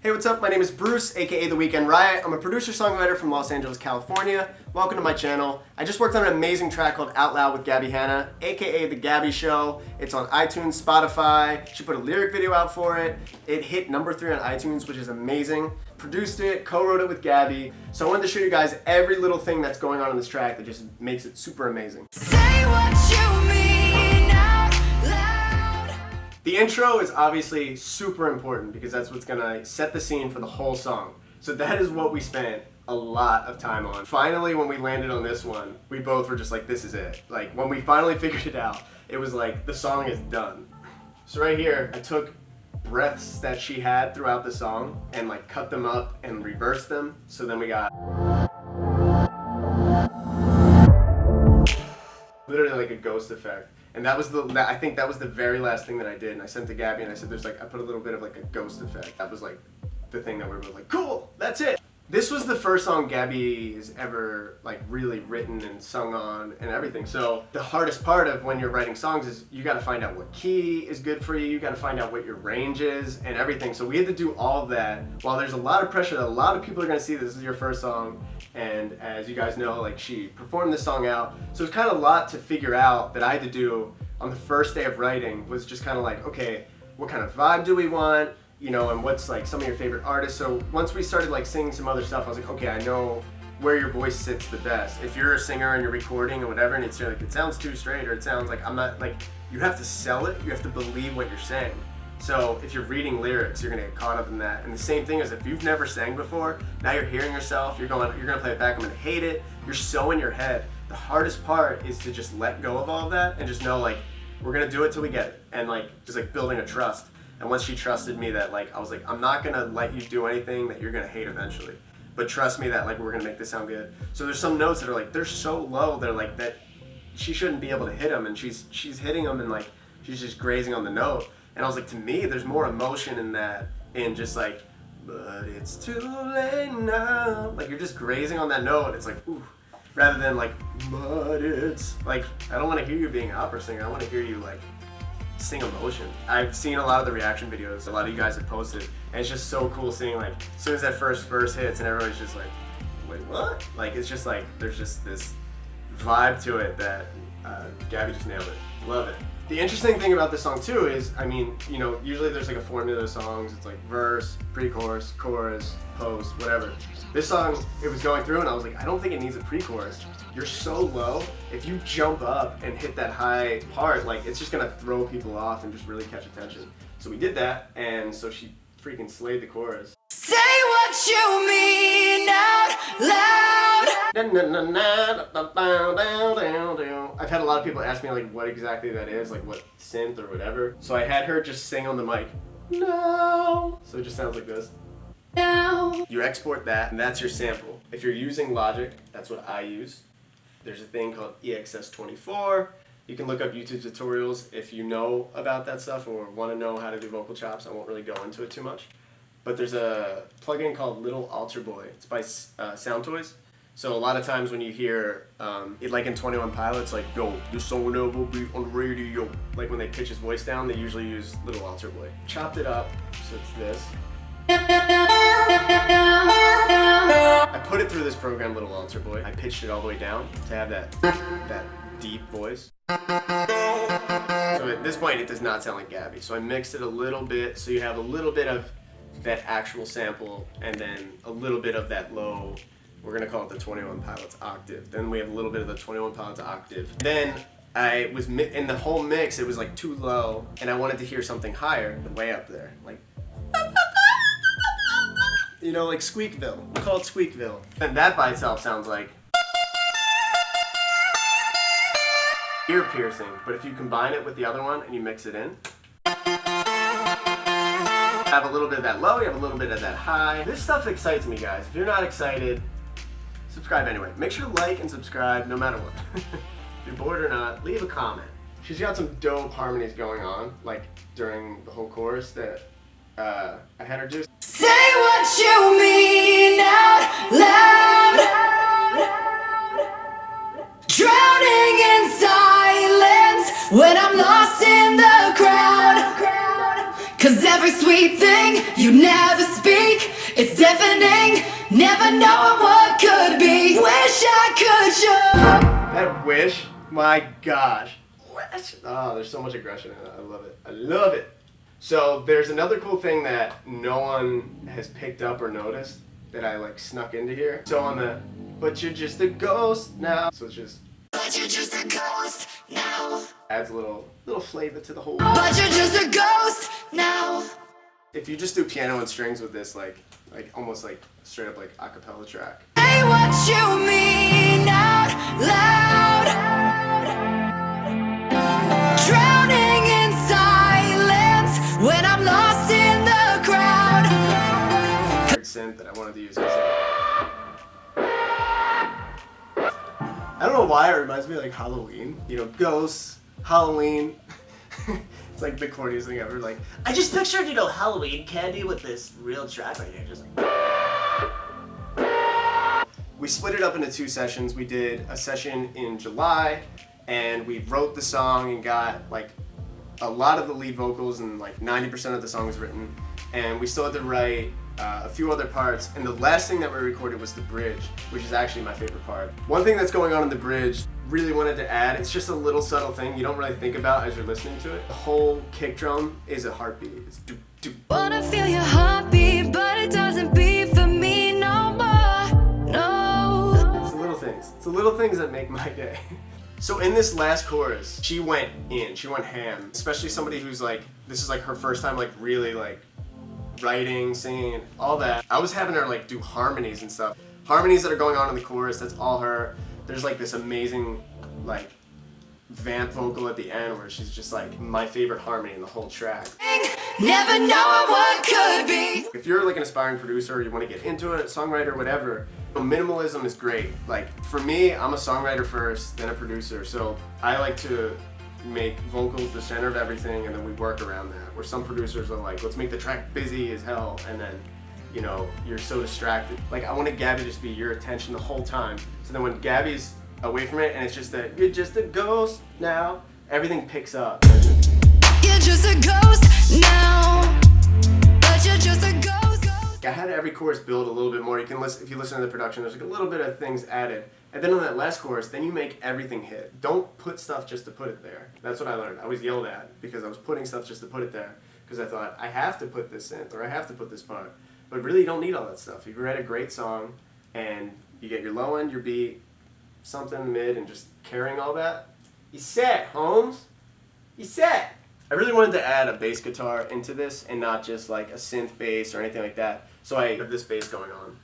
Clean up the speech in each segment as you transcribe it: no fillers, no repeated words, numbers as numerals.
Hey, what's up? My name is Bruce, aka The Weekend Riot. I'm a producer-songwriter from Los Angeles, California. Welcome to my channel. I just worked on an amazing track called Out Loud with Gabbie Hanna, aka The Gabbie Show. It's on iTunes, Spotify. She put a lyric video out for it. It hit number 3 on iTunes, which is amazing. Produced it, co-wrote it with Gabbie. So I wanted to show you guys every little thing that's going on in this track that just makes it super amazing. Say what you mean out loud. The intro is obviously super important because that's what's gonna set the scene for the whole song. So that is what we spent a lot of time on. Finally, when we landed on this one, we both were just like, this is it. Like, when we finally figured it out, it was like, the song is done. So right here, I took breaths that she had throughout the song and like cut them up and reversed them. So then we got literally like a ghost effect. And that was I think that was the very last thing that I did. And I sent to Gabbie and I said, I put a little bit of like a ghost effect. That was like the thing that we were both like, cool, that's it. This was the first song Gabbie has ever like really written and sung on and everything. So the hardest part of when you're writing songs is you got to find out what key is good for you. You got to find out what your range is and everything. So we had to do all of that. While there's a lot of pressure that a lot of people are going to see this is your first song. And as you guys know, like she performed this song out. So it's kind of a lot to figure out that I had to do on the first day of writing was just kind of like, okay, what kind of vibe do we want? You know, and what's like some of your favorite artists. So once we started like singing some other stuff, I was like, okay, I know where your voice sits the best. If you're a singer and you're recording or whatever, and it's like, it sounds too straight, or it sounds like I'm not, like, you have to sell it, you have to believe what you're saying. So if you're reading lyrics, you're gonna get caught up in that. And the same thing is if you've never sang before, now you're hearing yourself, you're gonna play it back, I'm gonna hate it, you're so in your head. The hardest part is to just let go of all of that and just know like, we're gonna do it till we get it. And like, just like building a trust. And once she trusted me that like, I was like, I'm not gonna let you do anything that you're gonna hate eventually. But trust me that like, we're gonna make this sound good. So there's some notes that are like, they're so low, they're like that she shouldn't be able to hit them, and she's hitting them and like, she's just grazing on the note. And I was like, to me, there's more emotion in that, in just like, but it's too late now. Like you're just grazing on that note, it's like, ooh. Rather than like, but it's, like, I don't wanna hear you being an opera singer, I wanna hear you like, sing emotion. I've seen a lot of the reaction videos a lot of you guys have posted, and it's just so cool seeing like as soon as that first verse hits and everybody's just like, wait, what? Like it's just like there's just this vibe to it that Gabbie just nailed it. Love it. The interesting thing about this song too is, I mean, you know, usually there's like a formula of songs. It's like verse, pre-chorus, chorus, post, whatever. This song, it was going through and I was like, I don't think it needs a pre-chorus. You're so low, if you jump up and hit that high part, like it's just gonna throw people off and just really catch attention. So we did that, and so she freaking slayed the chorus. Say what you mean out loud. I've had a lot of people ask me like what exactly that is, like what synth or whatever. So I had her just sing on the mic, no. So it just sounds like this. No. You export that, and that's your sample. If you're using Logic, that's what I use. There's a thing called EXS24. You can look up YouTube tutorials if you know about that stuff or want to know how to do vocal chops. I won't really go into it too much. But there's a plugin called Little Altar Boy. It's by Sound Toys. So a lot of times when you hear it, like in 21 Pilots, like, yo, this song will never be on the radio. Like when they pitch his voice down, they usually use Little Altar Boy. Chopped it up, so it's this. I put it through this program, Little Altar Boy. I pitched it all the way down to have that deep voice. So at this point, it does not sound like Gabbie. So I mixed it a little bit, so you have a little bit of that actual sample, and then a little bit of that low, we're gonna call it the 21 Pilots octave. Then we have a little bit of the 21 Pilots octave. Then I was, in the whole mix, it was like too low, and I wanted to hear something higher, way up there, like, you know, like Squeakville. We call it Squeakville. And that by itself sounds like ear piercing. But if you combine it with the other one and you mix it in, have a little bit of that low, you have a little bit of that high. This stuff excites me, guys. If you're not excited, subscribe anyway. Make sure to like and subscribe no matter what. If you're bored or not, leave a comment. She's got some dope harmonies going on, like during the whole chorus that I had her do. Say what you mean out loud. Drowning in silence when I'm lost in the crowd. 'Cause every sweet thing you never speak Never knowing what could be. Wish I could show. That wish, my gosh. What? Oh, there's so much aggression in it. I love it. I love it. So there's another cool thing that no one has picked up or noticed that I like snuck into here. So on the, but you're just a ghost now. So it's just, But you're just a ghost now. adds a little flavor to the whole. But you're just a ghost now. If you just do piano and strings with this, like almost like straight up like a cappella track. Say what you mean out loud. Drowning in silence when I'm lost in the crowd. Synth that I wanted to use. I don't know why it reminds me of like Halloween. You know, ghosts, Halloween. It's like the corniest thing ever. Like, I just pictured, Halloween candy with this real track right here. Just we split it up into 2 sessions. We did a session in July, and we wrote the song and got like a lot of the lead vocals and like 90% of the song was written. And we still had to write a few other parts. And the last thing that we recorded was the bridge, which is actually my favorite part. One thing that's going on in the bridge, really wanted to add, it's just a little subtle thing you don't really think about as you're listening to it. The whole kick drum is a heartbeat. It's doop, doop. Wanna feel your heartbeat, but it doesn't beat for me no more. No. It's the little things. It's the little things that make my day. So in this last chorus, she went ham. Especially somebody who's like, this is like her first time like really like writing, singing, all that. I was having her like do harmonies and stuff. Harmonies that are going on in the chorus, that's all her. There's like this amazing like vamp vocal at the end where she's just like my favorite harmony in the whole track. Never knowing what could be. If you're like an aspiring producer or you want to get into it, songwriter, whatever, minimalism is great. Like for me, I'm a songwriter first, then a producer. So I like to make vocals the center of everything and then we work around that. Where some producers are like, let's make the track busy as hell and then, you're so distracted. Like I wanted Gabbie to just be your attention the whole time. So then when Gabbie's away from it and it's just that, you're just a ghost now, everything picks up. You're just a ghost now. But you're just a ghost. I had every chorus build a little bit more. You can listen, if you listen to the production, there's like a little bit of things added. And then on that last chorus, then you make everything hit. Don't put stuff just to put it there. That's what I learned. I was yelled at because I was putting stuff just to put it there. Because I thought, I have to put this in, or I have to put this part. But really, you don't need all that stuff. If you write a great song, and you get your low end, your beat, something mid, and just carrying all that, you set, Holmes. You set. I really wanted to add a bass guitar into this, and not just like a synth bass or anything like that. So I have this bass going on.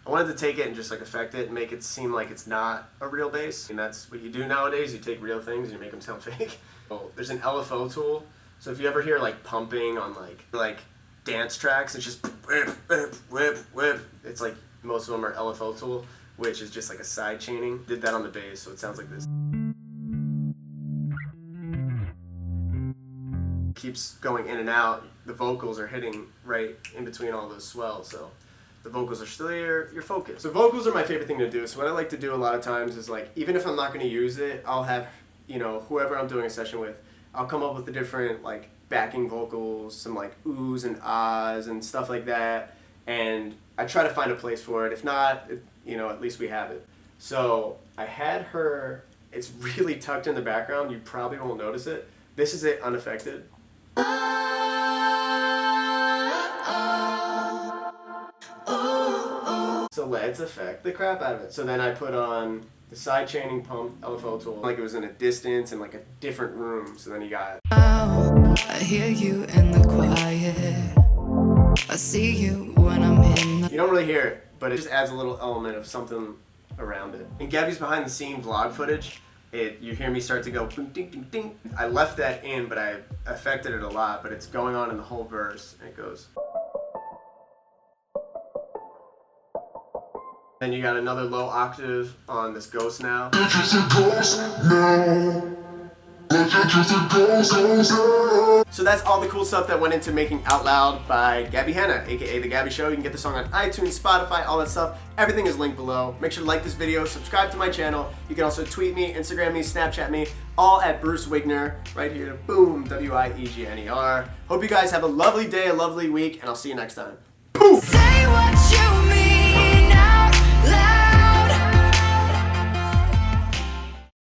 I wanted to take it and just like affect it and make it seem like it's not a real bass. And that's what you do nowadays. You take real things and you make them sound fake. Oh, there's an LFO tool. So if you ever hear like pumping on like dance tracks, it's just whip, whip, whip, whip. It's like most of them are LFO tool, which is just like a side chaining. Did that on the bass, so it sounds like this. Keeps going in and out. The vocals are hitting right in between all those swells, so the vocals are still your focus. So vocals are my favorite thing to do. So what I like to do a lot of times is like, even if I'm not going to use it, I'll have, whoever I'm doing a session with, I'll come up with the different like backing vocals, some like oohs and ahs and stuff like that, and I try to find a place for it. If not, at least we have it. So I had her, it's really tucked in the background, you probably won't notice it. This is it unaffected. So let's affect the crap out of it. So then I put on the side chaining pump LFO tool, like it was in a distance in like a different room. So then you got. I hear you in the quiet. I see you when I'm in the. You don't really hear it, but it just adds a little element of something around it. In Gabbie's behind the scene vlog footage, you hear me start to go ding ding ding ding. I left that in, but I affected it a lot. But it's going on in the whole verse, and it goes. Then you got another low octave on this Ghost Now. So that's all the cool stuff that went into making Out Loud by Gabbie Hanna, aka The Gabbie Show. You can get the song on iTunes, Spotify, all that stuff. Everything is linked below. Make sure to like this video, subscribe to my channel. You can also tweet me, Instagram me, Snapchat me, all at Bruce Wiegner, right here. Boom, Wiegner. Hope you guys have a lovely day, a lovely week, and I'll see you next time. Boom! Say what you